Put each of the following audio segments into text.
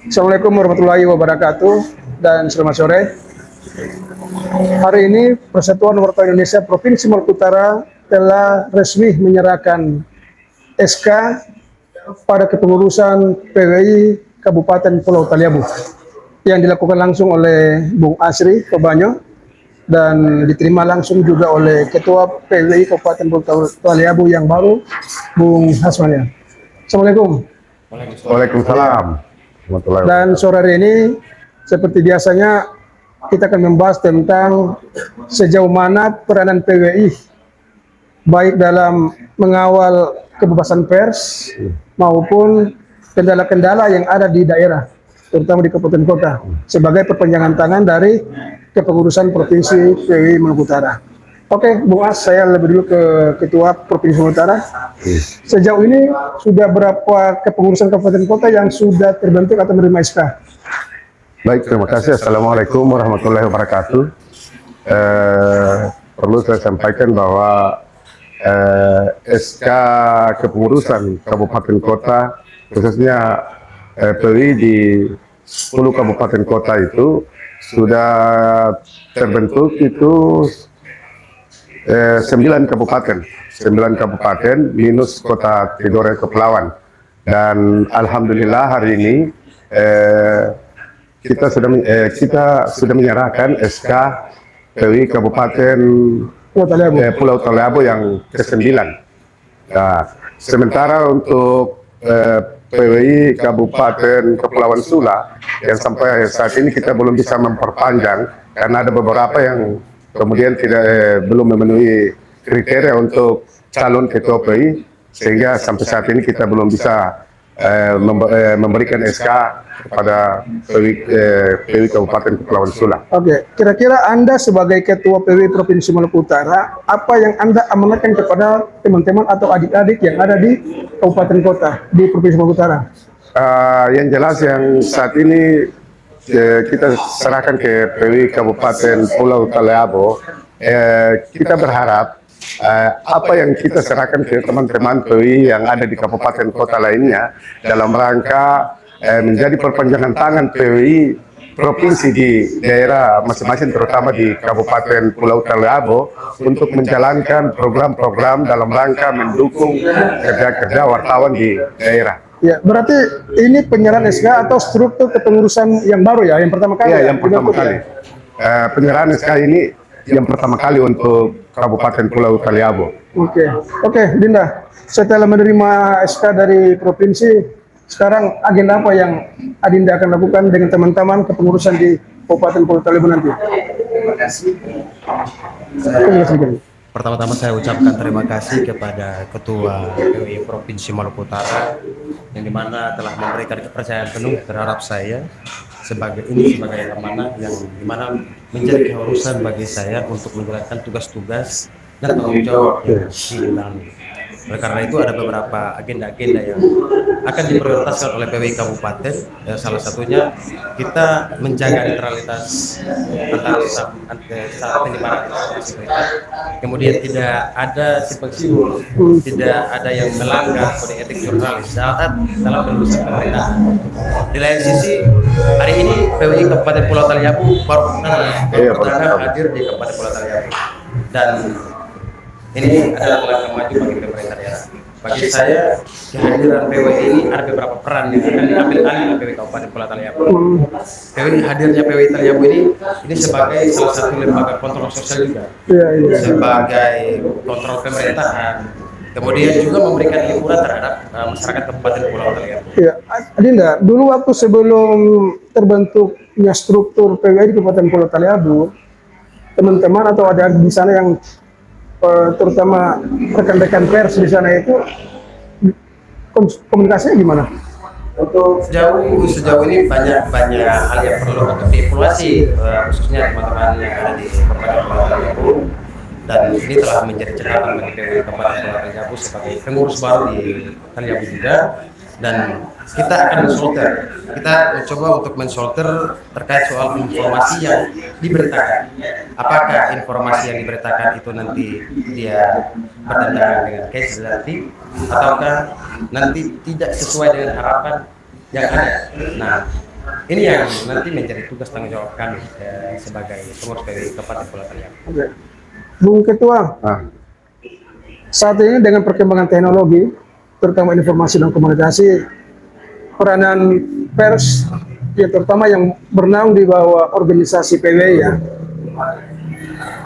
Assalamualaikum warahmatullahi wabarakatuh dan selamat sore. Hari ini Persatuan Wartawan Indonesia Provinsi Maluku Utara telah resmi menyerahkan SK pada kepengurusan PWI Kabupaten Pulau Taliabu yang dilakukan langsung oleh Bung Asri Kobanyo dan diterima langsung juga oleh Ketua PWI Kabupaten Pulau Taliabu yang baru, Bung Hasmania. Assalamualaikum. Waalaikumsalam. Dan sore hari ini seperti biasanya kita akan membahas tentang sejauh mana peranan PWI baik dalam mengawal kebebasan pers maupun kendala-kendala yang ada di daerah, terutama di kabupaten kota, sebagai perpanjangan tangan dari kepengurusan Provinsi PWI Maluku Utara. Oke, Bung As, saya lebih dulu ke Ketua Provinsi Maluku Utara. Sejauh ini sudah berapa kepengurusan kabupaten kota yang sudah terbentuk atau menerima SK? Baik, terima kasih. Assalamualaikum warahmatullahi wabarakatuh. Perlu saya sampaikan bahwa SK kepengurusan kabupaten kota, khususnya PWI di 10 kabupaten kota itu sudah terbentuk itu 9 kabupaten minus kota Tidore Kepulauan. Dan alhamdulillah hari ini kita sudah menyerahkan SK PWI Kabupaten Pulau Taliabu yang ke-9. Nah, sementara untuk PWI Kabupaten Kepulauan Sula yang sampai saat ini kita belum bisa memperpanjang karena ada beberapa yang kemudian belum memenuhi kriteria untuk calon ketua PWI, sehingga sampai saat ini kita belum bisa memberikan SK kepada PWI Kabupaten Kepulauan Sula. Oke, kira-kira Anda sebagai Ketua PWI Provinsi Maluku Utara, apa yang Anda amanatkan kepada teman-teman atau adik-adik yang ada di kabupaten kota di Provinsi Maluku Utara? Yang jelas yang saat ini kita serahkan ke PWI Kabupaten Pulau Taliabu, kita berharap apa yang kita serahkan ke teman-teman PWI yang ada di kabupaten kota lainnya dalam rangka menjadi perpanjangan tangan PWI provinsi di daerah masing-masing, terutama di Kabupaten Pulau Taliabu, untuk menjalankan program-program dalam rangka mendukung kerja-kerja wartawan di daerah. Ya, berarti ini penyerahan SK atau struktur kepengurusan yang baru ya, yang pertama kali? Iya, yang pertama kali. Penyerahan SK ini yang pertama kali untuk Kabupaten Pulau Taliabu. Oke, Dinda. Setelah menerima SK dari provinsi, sekarang agenda apa yang Adinda akan lakukan dengan teman-teman kepengurusan di Kabupaten Pulau Taliabu nanti? Terima kasih. Pertama-tama saya ucapkan terima kasih kepada Ketua PWI Provinsi Maluku Utara yang dimana telah memberikan kepercayaan penuh terhadap saya sebagai amanah yang dimana menjadi keharusan bagi saya untuk menjalankan tugas-tugas dan tanggung jawab yang diimbangi. Oleh karena itu ada beberapa agenda-agenda yang akan diprioritaskan oleh PWI Kabupaten. Salah satunya kita menjaga netralitas antara penyebaran informasi berita. Kemudian tidak ada simpang siur, tidak ada yang melanggar kode etik jurnalis saat dalam penelusuran pemerintahan. Di lain sisi, hari ini PWI Kabupaten Pulau Taliabu baru perdana hadir di Kabupaten Pulau Taliabu, dan ini adalah langkah maju bagi pemerintah daerah. Bagi saya, kehadiran PWI ini ada beberapa peran yang akan diambil alih oleh PWI Kabupaten Pulau Taliabu. Hadirnya PWI Taliabu ini sebagai salah satu lembaga kontrol sosial juga, sebagai kontrol pemerintahan. Kemudian juga memberikan hiburan terhadap masyarakat Kabupaten Pulau Taliabu. Ya, Adinda, dulu waktu sebelum terbentuknya struktur PWI di Kabupaten Pulau Taliabu, teman-teman atau ada di sana yang terutama rekan-rekan pers di sana itu komunikasinya gimana? Untuk sejauh ini banyak hal yang perlu untuk dievaluasi, khususnya teman-teman yang ada di Kabupaten Pulau Taliabu, dan ini telah menjadi catatan bagi PWI Kabupaten Pulau Taliabu sebagai pengurus baru di Taliabu juga. Dan kita akan mencoba untuk mensolter terkait soal informasi yang diberitakan. Apakah informasi yang diberitakan itu nanti dia bertentangan dengan case nanti, ataukah nanti tidak sesuai dengan harapan yang ada. Nah, Ini yang nanti menjadi tugas tanggung jawab kami sebagai pengurus PWI Kabupaten Pulau Thaliabu. Oke. Bung Ketua, Ah, saat ini dengan perkembangan teknologi, terutama informasi dan komunikasi, peranan pers, ya terutama yang bernaung di bawah organisasi PWI ya,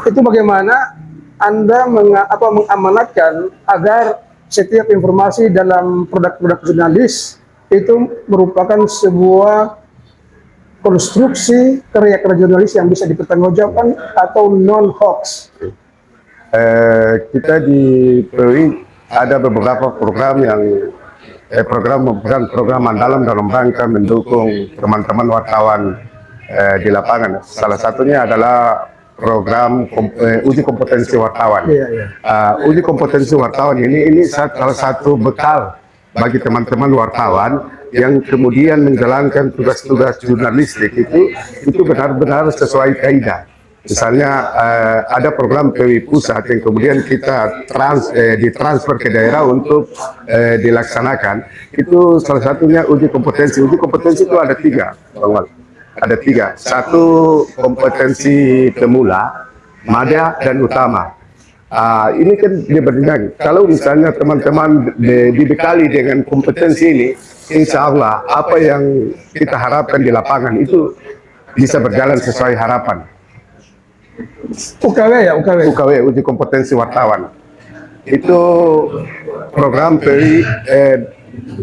itu bagaimana Anda mengamanatkan agar setiap informasi dalam produk-produk jurnalis itu merupakan sebuah konstruksi karya-karya jurnalis yang bisa dipertanggungjawabkan atau non-hoax. kita di PWI ada beberapa program yang program andalan dalam rangka mendukung teman-teman wartawan di lapangan. Salah satunya adalah program uji kompetensi wartawan. Iya, iya. Uji kompetensi wartawan ini salah satu bekal bagi teman-teman wartawan yang kemudian menjalankan tugas-tugas jurnalistik itu benar-benar sesuai kaidah. Misalnya ada program PWI Pusat yang kemudian kita ditransfer ke daerah untuk dilaksanakan. Itu salah satunya uji kompetensi. Uji kompetensi itu ada tiga, Bang Wal. Ada tiga. Satu kompetensi pemula, madya, dan utama. Ini kan dia berjenjang. Kalau misalnya teman-teman dibekali dengan kompetensi ini, insya Allah apa yang kita harapkan di lapangan itu bisa berjalan sesuai harapan. UKW ya, UKW. UKW, uji kompetensi wartawan. Itu program PWI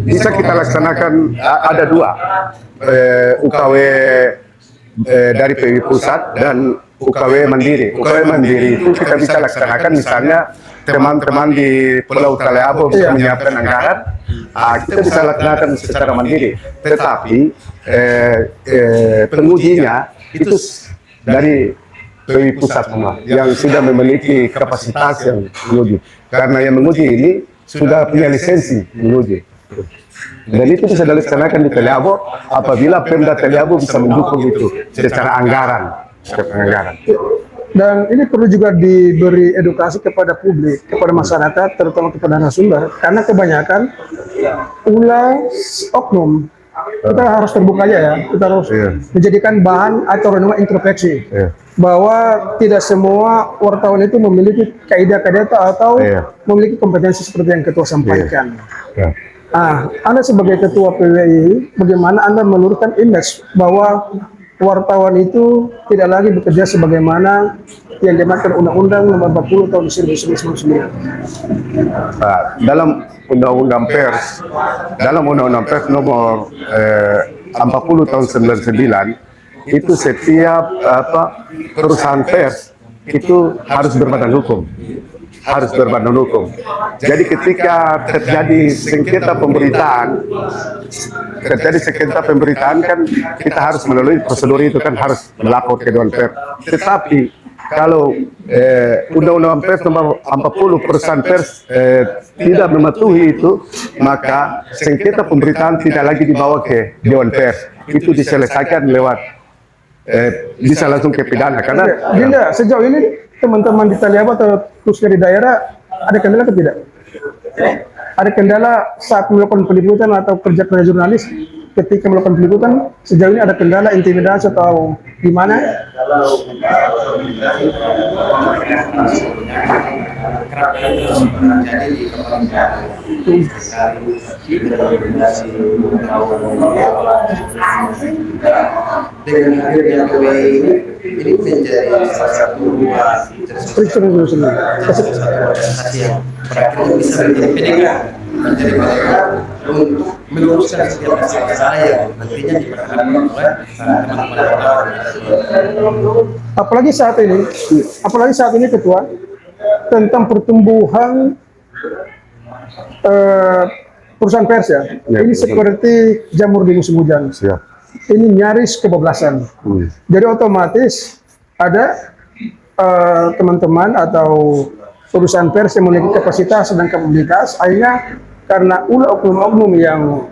bisa kita laksanakan, ada dua, UKW dari PWI Pusat dan UKW Mandiri. UKW Mandiri itu kita bisa laksanakan misalnya teman-teman di Pulau Thaliabu bisa menyiapkan anggaran, kita bisa laksanakan secara mandiri. Tetapi pengujinya itu dari PWI Pusat semua yang sudah memiliki kapasitas yang menguji. Karena yang menguji ini sudah punya lisensi menguji. Dan itu bisa dilaksanakan di Thaliabu apabila Pemda Thaliabu bisa mendukung itu secara anggaran. Dan ini perlu juga diberi edukasi kepada publik, kepada masyarakat, terutama kepada narasumber, karena kebanyakan ulah oknum. Kita harus terbuka aja ya, kita harus menjadikan bahan atau renungan introspeksi bahwa tidak semua wartawan itu memiliki kaidah-kaidah atau memiliki kompetensi seperti yang Ketua sampaikan. Anda sebagai Ketua PWI, bagaimana Anda meluruskan image bahwa wartawan itu tidak lagi bekerja sebagaimana yang diamankan Undang-Undang Nomor 40 Tahun 1999. Dalam Undang-Undang Pers Nomor 40 Tahun 99 itu setiap perusahaan pers itu harus berbadan hukum. Jadi ketika terjadi sengketa pemberitaan kan kita harus melalui prosedur itu kan harus melapor ke Dewan Pers. Tetapi kalau Undang-Undang Pers Nomor 40 perusahaan pers tidak mematuhi itu, maka sengketa pemberitaan tidak lagi dibawa ke Dewan Pers. Itu diselesaikan lewat bisa langsung ke pidana karena Dinda, sejauh ini teman-teman di Thaliabu atau khususnya di daerah ada kendala atau tidak? Ada kendala saat melakukan peliputan atau kerja jurnalis ketika melakukan peliputan, sejauh ini ada kendala intimidasi atau gimana? Dengan hadirnya PWI ini menjadi salah satu organisasi yang berakhir bisa menjadi pendengar, menjadi pendengar untuk meluruskan setiap masalah yang nantinya diperhatikan oleh teman-teman wartawan. Apalagi saat ini Ketua, tentang pertumbuhan perusahaan pers ya, ini seperti jamur di musim hujan. Ini nyaris kebablasan. Jadi otomatis ada teman-teman atau perusahaan pers yang memiliki kapasitas dan kapabilitas, akhirnya karena ulah oknum-oknum yang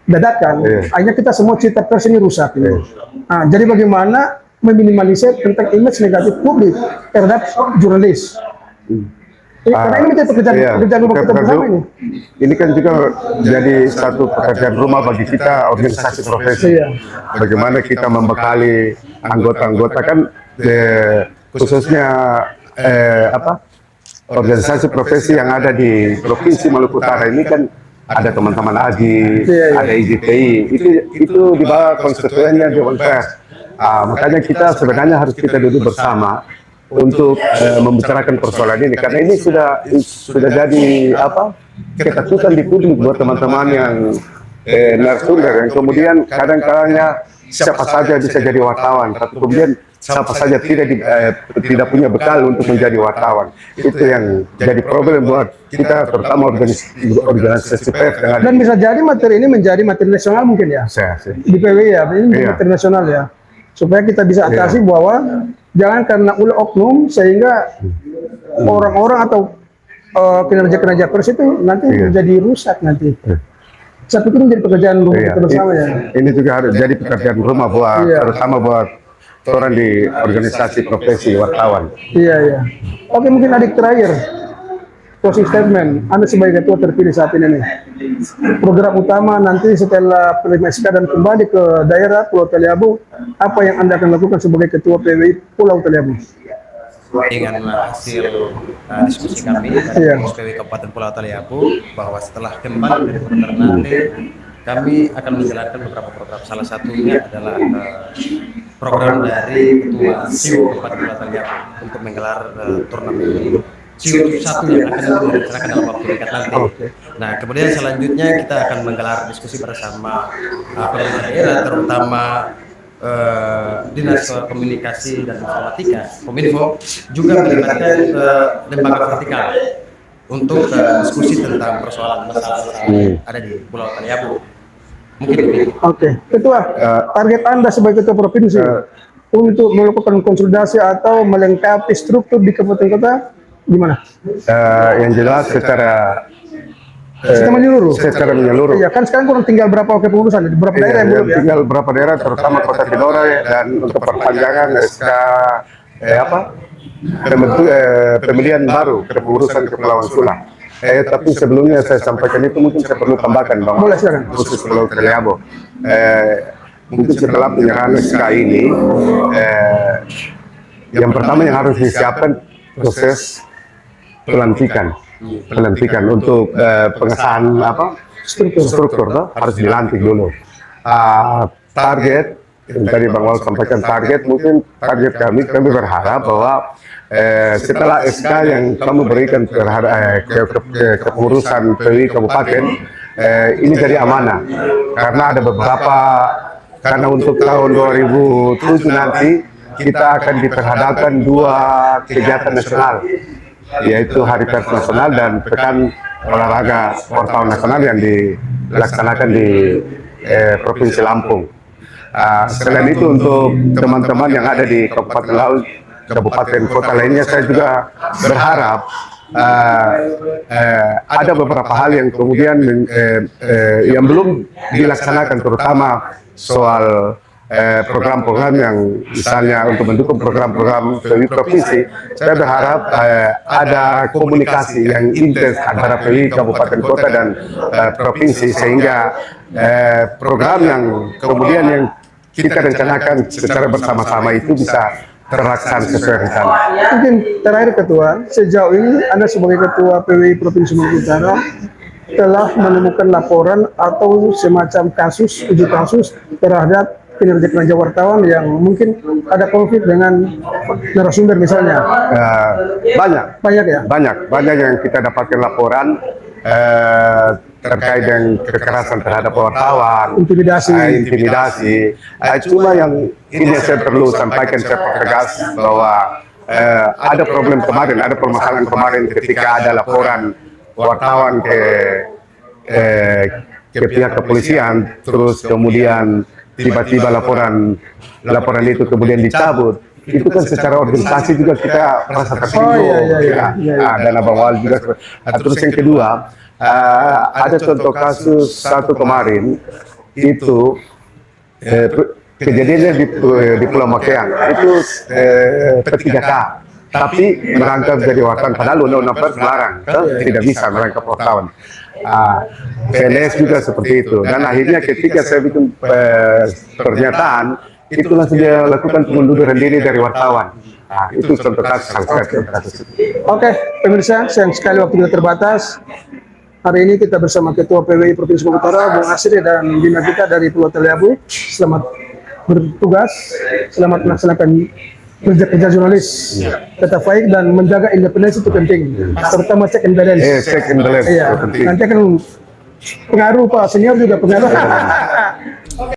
dadakan, akhirnya kita semua cita pers ini rusak. Jadi bagaimana meminimalisir tentang image negatif publik terhadap jurnalis? Karena ini menjadi pekerjaan rumah kita bersama ini. Ini kan juga jadi satu pekerjaan rumah bagi kita organisasi profesi. Iya. Bagaimana kita membekali anggota-anggota kan khususnya organisasi profesi yang ada di Provinsi Maluku Utara ini kan ada teman-teman ADI, Iya. ada IGTI, itu di bawah konstituennya Dewan Pers. Makanya kita sebenarnya harus kita duduk bersama untuk membicarakan persoalan ini karena ini sudah jadi ketakutan di publik buat teman-teman yang narasumber yang kemudian kadang-kadangnya siapa saja bisa jadi wartawan, tapi kemudian siapa saja tidak punya bekal untuk menjadi wartawan. Itu yang jadi problem buat kita, terutama organisasi pers yang ada. Dan bisa jadi materi ini menjadi materi nasional mungkin ya di PWI ya, ini Iya. materi nasional ya, supaya kita bisa atasi bahwa jangan karena ulah oknum sehingga orang-orang atau kinerja-kinerja pers itu nanti menjadi rusak nanti. Saya pikir menjadi pekerjaan rumah kita bersama ya. Ini juga harus jadi pekerjaan rumah buat terutama buat orang di organisasi profesi wartawan. Iya. Oke, mungkin adik terakhir closing statement. Anda sebagai ketua terpilih saat ini nih. Program utama nanti setelah penerima SK dan kembali ke daerah Pulau Taliabu, apa yang Anda akan lakukan sebagai ketua PWI Pulau Taliabu? Dengan hasil diskusi kami dari PWI Kabupaten Pulau Taliabu bahwa setelah kembali dari Pulau nanti kami akan menjalankan beberapa program. Salah satunya adalah program dari Ketua SIU Kabupaten Pulau Taliabu untuk menggelar turnamen SIU 1 yang akan dilaksanakan dalam waktu dekat nanti. Nah, kemudian selanjutnya kita akan menggelar diskusi bersama pemerintah daerah, terutama Dinas Komunikasi dan Informatika Kominfo, juga melibatkan lembaga vertikal untuk diskusi tentang persoalan masalah ada di Pulau Taliabu. Mungkin demikian. Oke, Ketua, target Anda sebagai Ketua Provinsi untuk melakukan konsolidasi atau melengkapi struktur di kabupaten kota gimana? Yang jelas secara Secara menyeluruh. Iya, kan sekarang kurang tinggal berapa kepengurusan, berapa daerah yang belum ya? tinggal beberapa daerah, terutama Kota Tidore dan untuk perpanjangan SK pemilihan baru kepengurusan Kepulauan Sula. Tapi sebelumnya saya sampaikan itu mungkin saya perlu tambahkan Bang. Boleh, silakan. Khusus Pulau Taliabu. Mungkin setelah penyerahan SK ini, yang pertama yang harus disiapkan proses pelantikan untuk pengesahan struktur harus dilantik dulu. Target yang tadi Bang Wal sampaikan, target kami berharap bahwa setelah SK yang kamu berikan terhadap kepengurusan PWI Kabupaten ini jadi amanah karena ada beberapa, karena untuk tahun 2007 nanti kita akan diperhadapkan 2 kegiatan nasional, yaitu Hari Pers Nasional dan Pekan Olahraga Wartawan Nasional yang dilaksanakan di Provinsi Lampung. Selain itu untuk teman-teman yang ada di Kabupaten Laut, kabupaten kota lainnya, saya juga berharap ada beberapa hal yang kemudian yang belum dilaksanakan, terutama soal program-program yang misalnya untuk mendukung program-program PWI provinsi. Saya berharap ada komunikasi yang intens antara PWI kabupaten kota dan provinsi, sehingga program yang kemudian yang kita rencanakan secara bersama-sama itu bisa terlaksana sesuai rencana. Mungkin terakhir Ketua, sejauh ini Anda sebagai Ketua PWI Provinsi Maluku Utara telah menemukan laporan atau semacam uji kasus terhadap kinerja wartawan yang mungkin ada konflik dengan narasumber misalnya. Banyak yang kita dapatkan laporan terkait dengan kekerasan terhadap wartawan, intimidasi. Cuma yang ini saya perlu sampaikan secara tegas bahwa ada problem kemarin, ada permasalahan kemarin ketika ada laporan wartawan ke pihak kepolisian, terus kemudian tiba-tiba laporan itu kemudian dicabut. Itu kan secara organisasi juga kita merasa tersinggung. Dan Abang Wal juga. Terus yang kedua, ada contoh kasus satu kemarin itu kejadiannya di Pulau Makeang itu P3K. tapi merangkap jadi wartawan. Padahal undang-undang pers melarang, tidak bisa merangkap wartawan. PNS juga seperti itu. Dan akhirnya ketika saya bikin pernyataan, itu langsung dia lakukan pengunduran diri dari wartawan. Itu contoh kasus, salah satu kasus. Oke, pemirsa, sayang sekali waktu kita terbatas. Hari ini kita bersama Ketua PWI Provinsi Maluku Utara, Bung Asri, dan bina kita dari Pulau Taliabu. Selamat bertugas, selamat melaksanakan kerja-kerja jurnalis. Tetap baik dan menjaga independensi itu penting, terutama check and balance. Check and balance Iya, penting. nanti akan pengaruh Pak Senior juga pengaruh.